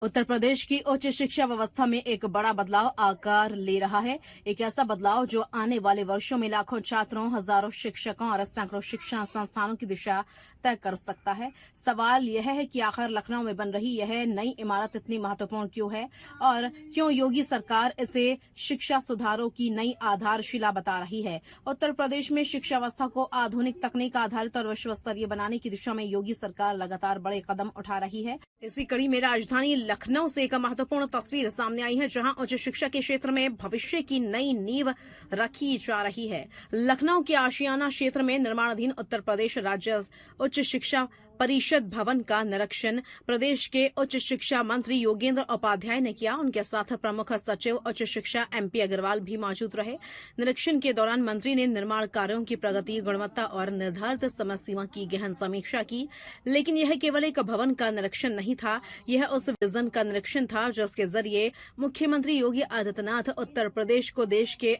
उत्तर प्रदेश की उच्च शिक्षा व्यवस्था में एक बड़ा बदलाव आकार ले रहा है। एक ऐसा बदलाव जो आने वाले वर्षों में लाखों छात्रों, हजारों शिक्षकों और सैकड़ों शिक्षण संस्थानों की दिशा तय कर सकता है। सवाल यह है कि आखिर लखनऊ में बन रही यह नई इमारत इतनी महत्वपूर्ण क्यों है और क्यों योगी सरकार इसे शिक्षा सुधारों की नई आधारशिला बता रही है। उत्तर प्रदेश में शिक्षा व्यवस्था को आधुनिक तकनीक आधारित और विश्व स्तरीय बनाने की दिशा में योगी सरकार लगातार बड़े कदम उठा रही है। इसी कड़ी में राजधानी लखनऊ से एक महत्वपूर्ण तस्वीर सामने आई है, जहां उच्च शिक्षा के क्षेत्र में भविष्य की नई नींव रखी जा रही है। लखनऊ के आशियाना क्षेत्र में निर्माणाधीन उत्तर प्रदेश राज्य उच्च शिक्षा परिषद भवन का निरीक्षण प्रदेश के उच्च शिक्षा मंत्री योगेंद्र उपाध्याय ने किया। उनके साथ प्रमुख सचिव उच्च शिक्षा MP अग्रवाल भी मौजूद रहे। निरीक्षण के दौरान मंत्री ने निर्माण कार्यों की प्रगति, गुणवत्ता और निर्धारित समय सीमा की गहन समीक्षा की। लेकिन यह केवल एक भवन का निरीक्षण नहीं था, यह उस विजन का निरीक्षण था जिसके जरिए मुख्यमंत्री योगी आदित्यनाथ उत्तर प्रदेश को देश के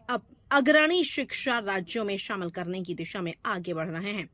अग्रणी शिक्षा राज्यों में शामिल करने की दिशा में आगे बढ़ रहे हैं।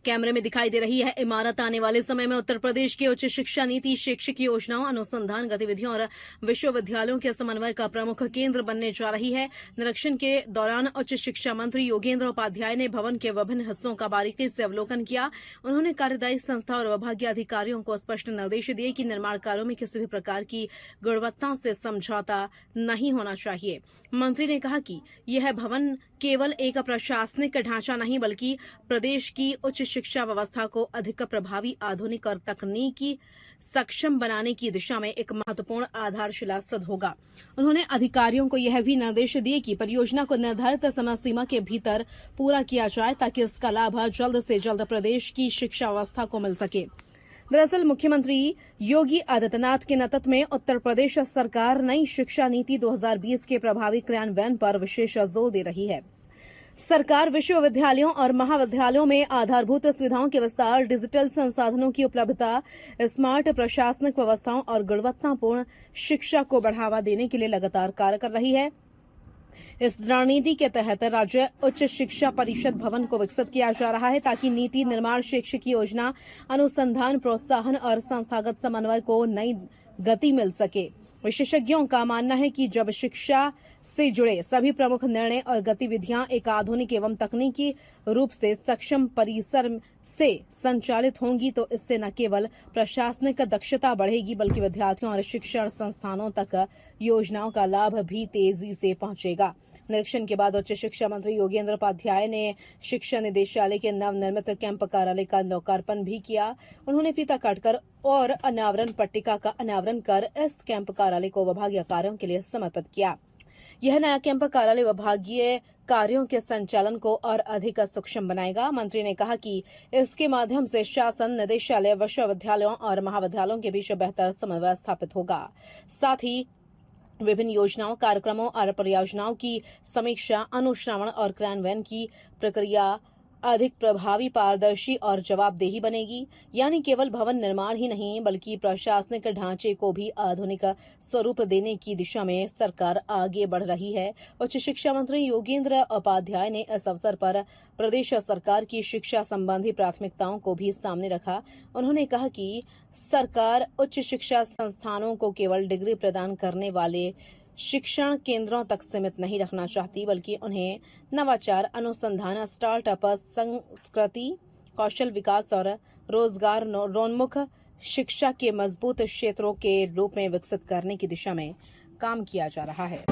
कैमरे में दिखाई दे रही है इमारत आने वाले समय में उत्तर प्रदेश की उच्च शिक्षा नीति, शैक्षिक योजनाओं, अनुसंधान गतिविधियों और विश्वविद्यालयों के समन्वय का प्रमुख केंद्र बनने जा रही है। निरीक्षण के दौरान उच्च शिक्षा मंत्री योगेंद्र उपाध्याय ने भवन के विभिन्न हिस्सों का बारीकी से अवलोकन किया। उन्होंने कार्यदायी संस्था और विभागीय अधिकारियों को स्पष्ट निर्देश दिए कि निर्माण कार्यों में किसी भी प्रकार की गुणवत्ता से समझौता नहीं होना चाहिए। मंत्री ने कहा कि यह भवन केवल एक प्रशासनिक ढांचा नहीं, बल्कि प्रदेश की उच्च शिक्षा व्यवस्था को अधिक प्रभावी, आधुनिक और तकनीकी सक्षम बनाने की दिशा में एक महत्वपूर्ण आधारशिला सिद्ध होगा। उन्होंने अधिकारियों को यह भी निर्देश दिए कि परियोजना को निर्धारित समय सीमा के भीतर पूरा किया जाए, ताकि इसका लाभ जल्द से जल्द प्रदेश की शिक्षा व्यवस्था को मिल सके। दरअसल मुख्यमंत्री योगी आदित्यनाथ के नेतृत्व में उत्तर प्रदेश सरकार नई शिक्षा नीति 2020 के प्रभावी क्रियान्वयन पर विशेष जोर दे रही है। सरकार विश्वविद्यालयों और महाविद्यालयों में आधारभूत सुविधाओं के विस्तार, डिजिटल संसाधनों की उपलब्धता, स्मार्ट प्रशासनिक व्यवस्थाओं और गुणवत्तापूर्ण शिक्षा को बढ़ावा देने के लिए लगातार कार्य कर रही है। इस रणनीति के तहत राज्य उच्च शिक्षा परिषद भवन को विकसित किया जा रहा है, ताकि नीति निर्माण, शैक्षिक योजना, अनुसंधान, प्रोत्साहन और संस्थागत समन्वय को नई गति मिल सके। विशेषज्ञों का मानना है कि जब शिक्षा से जुड़े सभी प्रमुख निर्णय और गतिविधियां एक आधुनिक एवं तकनीकी रूप से सक्षम परिसर से संचालित होंगी, तो इससे न केवल प्रशासनिक दक्षता बढ़ेगी, बल्कि विद्यार्थियों और शिक्षण संस्थानों तक योजनाओं का लाभ भी तेजी से पहुंचेगा। निरीक्षण के बाद उच्च शिक्षा मंत्री योगेंद्र उपाध्याय ने शिक्षा निदेशालय के नवनिर्मित कैंप कार्यालय का लोकार्पण भी किया। उन्होंने फीता काटकर और अनावरण पट्टिका का अनावरण कर इस कैंप कार्यालय को विभागीय कार्यों के लिए समर्पित किया। यह नया कैंप कार्यालय विभागीय कार्यों के संचालन को और अधिक सक्षम बनाएगा। मंत्री ने कहा कि इसके माध्यम से शासन, निदेशालय, विश्वविद्यालयों और महाविद्यालयों के बीच बेहतर समन्वय स्थापित होगा। साथ ही विभिन्न योजनाओं, कार्यक्रमों और परियोजनाओं की समीक्षा, अनुश्रवण और क्रियान्वयन की प्रक्रिया अधिक प्रभावी, पारदर्शी और जवाबदेही बनेगी। यानी केवल भवन निर्माण ही नहीं, बल्कि प्रशासनिक ढांचे को भी आधुनिक स्वरूप देने की दिशा में सरकार आगे बढ़ रही है। उच्च शिक्षा मंत्री योगेंद्र उपाध्याय ने इस अवसर पर प्रदेश सरकार की शिक्षा संबंधी प्राथमिकताओं को भी सामने रखा। उन्होंने कहा कि सरकार उच्च शिक्षा संस्थानों को केवल डिग्री प्रदान करने वाले शिक्षण केंद्रों तक सीमित नहीं रखना चाहती, बल्कि उन्हें नवाचार, अनुसंधान, स्टार्टअप, संस्कृति, कौशल विकास और रोजगारोन्मुख शिक्षा के मजबूत क्षेत्रों के रूप में विकसित करने की दिशा में काम किया जा रहा है।